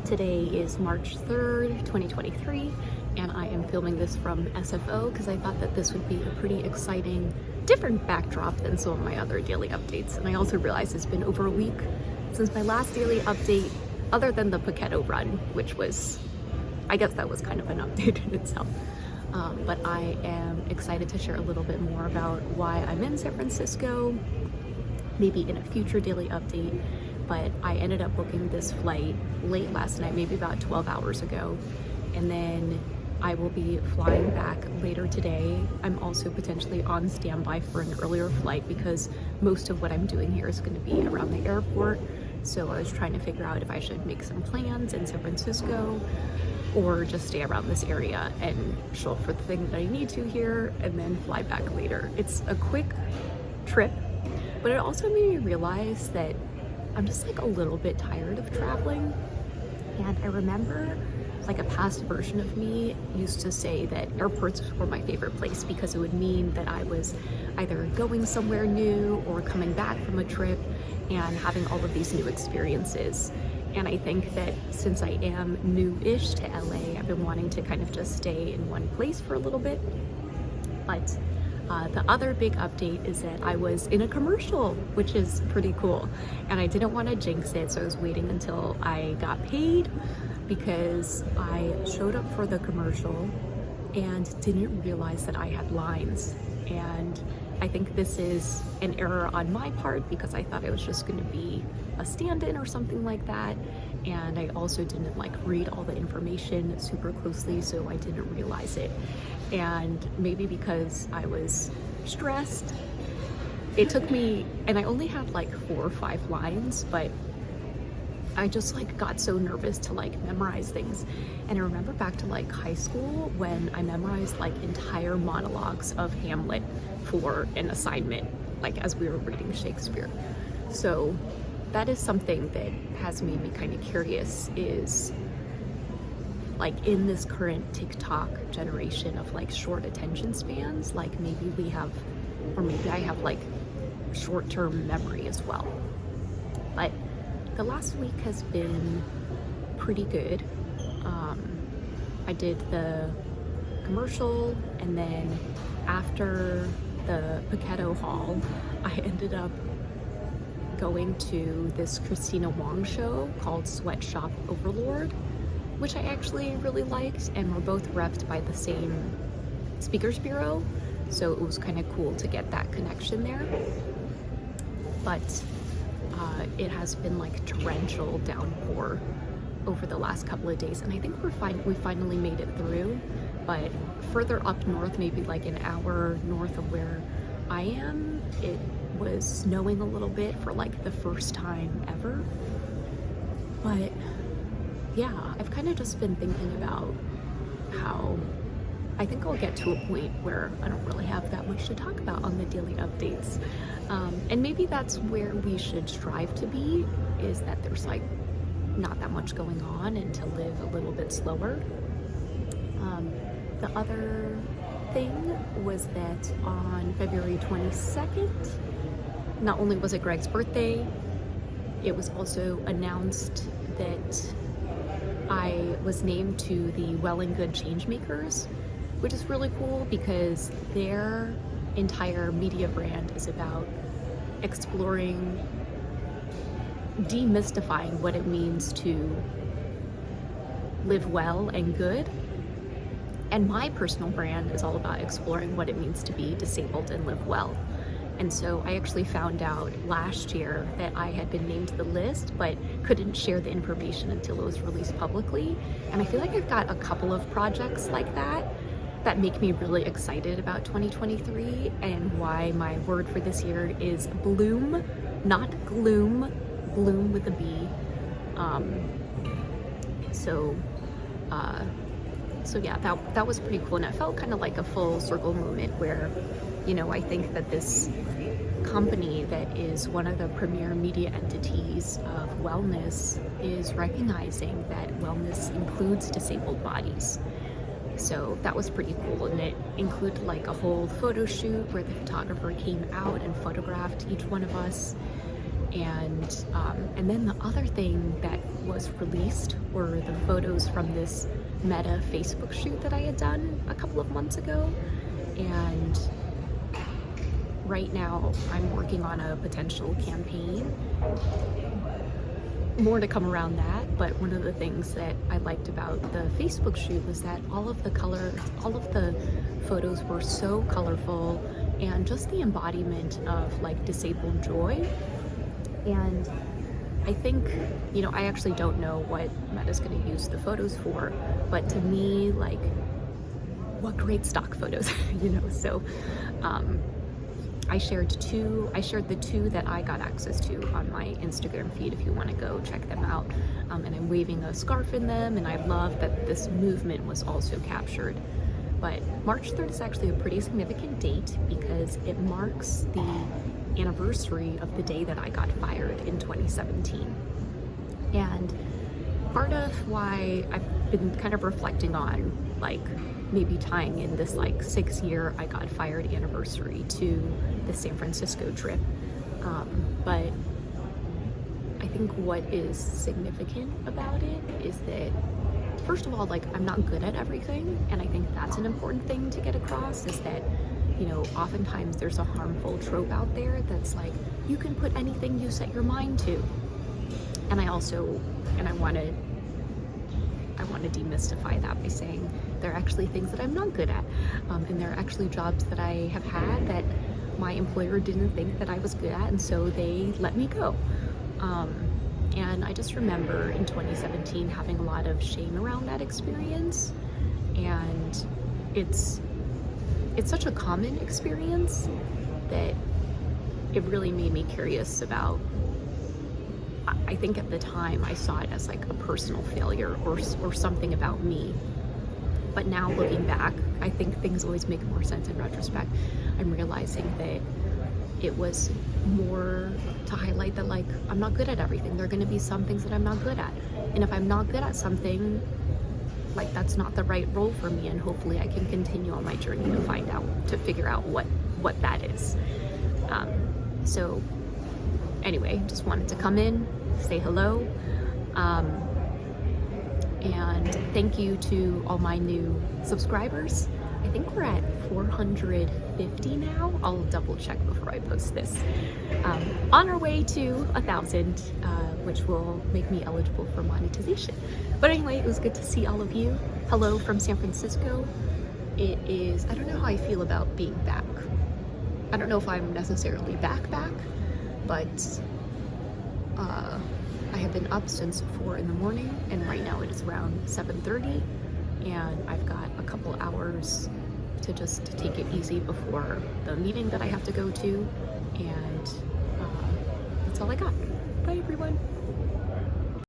Today is March 3rd, 2023, and I am filming this from SFO because I thought that this would be a pretty exciting, different backdrop than some of my other daily updates. And I also realized it's been over a week since my last daily update, other than the Poketo run, which was, I guess that was kind of an update in itself. But I am excited to share a little bit more about why I'm in San Francisco, maybe in a future daily update. But I ended up booking this flight late last night, maybe about 12 hours ago. And then I will be flying back later today. I'm also potentially on standby for an earlier flight because most of what I'm doing here is going to be around the airport. So I was trying to figure out if I should make some plans in San Francisco or just stay around this area and show up for the thing that I need to here and then fly back later. It's a quick trip, but it also made me realize that I'm just like a little bit tired of traveling. And I remember like a past version of me used to say that airports were my favorite place because it would mean that I was either going somewhere new or coming back from a trip and having all of these new experiences. And I think that since I am new-ish to LA, I've been wanting to kind of just stay in one place for a little bit. But the other big update is that I was in a commercial, which is pretty cool. And I didn't want to jinx it, so I was waiting until I got paid because I showed up for the commercial and didn't realize that I had lines. And I think this is an error on my part because I thought it was just going to be a stand-in or something like that. And I also didn't like read all the information super closely, so I didn't realize it. And maybe because I was stressed, it took me, and I only had like 4 or 5 lines, but I just like got so nervous to like memorize things. And I remember back to like high school when I memorized like entire monologues of Hamlet for an assignment, like as we were reading Shakespeare. So that is something that has made me kind of curious, is like in this current TikTok generation of like short attention spans, like maybe we have, or maybe I have like short-term memory as well. But the last week has been pretty good. I did the commercial, and then after the Poketo haul, I ended up going to this Christina Wong show called Sweatshop Overlord, which I actually really liked, and we're both repped by the same speakers bureau, so it was kind of cool to get that connection there. But it has been like torrential downpour over the last couple of days, and I think we finally made it through. But further up north, maybe like an hour north of where I am, it was snowing a little bit for like the first time ever. But yeah, I've kind of just been thinking about how I think I'll get to a point where I don't really have that much to talk about on the daily updates. And maybe that's where we should strive to be, is that there's like not that much going on and to live a little bit slower. The other thing was that on February 22nd, not only was it Greg's birthday, it was also announced that I was named to the Well and Good Changemakers, which is really cool because their entire media brand is about exploring, demystifying what it means to live well and good. And my personal brand is all about exploring what it means to be disabled and live well. And so I actually found out last year that I had been named to the list, but couldn't share the information until it was released publicly. And I feel like I've got a couple of projects like that make me really excited about 2023, and why my word for this year is bloom, not gloom, bloom with a B. So yeah, that was pretty cool, and it felt kind of like a full circle moment where, you know, I think that this company that is one of the premier media entities of wellness is recognizing that wellness includes disabled bodies. So that was pretty cool, and it included like a whole photo shoot where the photographer came out and photographed each one of us. And then the other thing that was released were the photos from this Meta Facebook shoot that I had done a couple of months ago. And right now I'm working on a potential campaign. More to come around that, but one of the things that I liked about the Facebook shoot was that all of the photos were so colorful and just the embodiment of like disabled joy. And I think, you know, I actually don't know what Meta's going to use the photos for, but to me, like, what great stock photos, you know. So I shared the two that I got access to on my Instagram feed if you want to go check them out. And I'm waving a scarf in them, and I love that this movement was also captured. But March 3rd is actually a pretty significant date because it marks the anniversary of the day that I got fired in 2017. And part of why I've been kind of reflecting on, like, maybe tying in this like 6-year I got fired anniversary to the San Francisco trip. But I think what is significant about it is that, first of all, like, I'm not good at everything, and I think that's an important thing to get across, is that, you know, oftentimes there's a harmful trope out there that's like, you can put anything you set your mind to. And I want to demystify that by saying there are actually things that I'm not good at, and there are actually jobs that I have had that my employer didn't think that I was good at, and so they let me go. And I just remember in 2017 having a lot of shame around that experience, and it's such a common experience that it really made me curious about. I think at the time I saw it as like a personal failure or something about me. But now looking back, I think things always make more sense in retrospect. I'm realizing that it was more to highlight that, like, I'm not good at everything. There are going to be some things that I'm not good at. And if I'm not good at something, like, that's not the right role for me, and hopefully I can continue on my journey to figure out what that is. So anyway, just wanted to come in, say hello, and thank you to all my new subscribers. I think we're at 450 now. I'll double check before I post this. On our way to 1,000, which will make me eligible for monetization. But anyway, it was good to see all of you. Hello from San Francisco. I don't know how I feel about being back. I don't know if I'm necessarily back, but I have been up since 4 in the morning, and right now it is around 7:30, and I've got a couple hours to just take it easy before the meeting that I have to go to, and that's all I got. Bye everyone.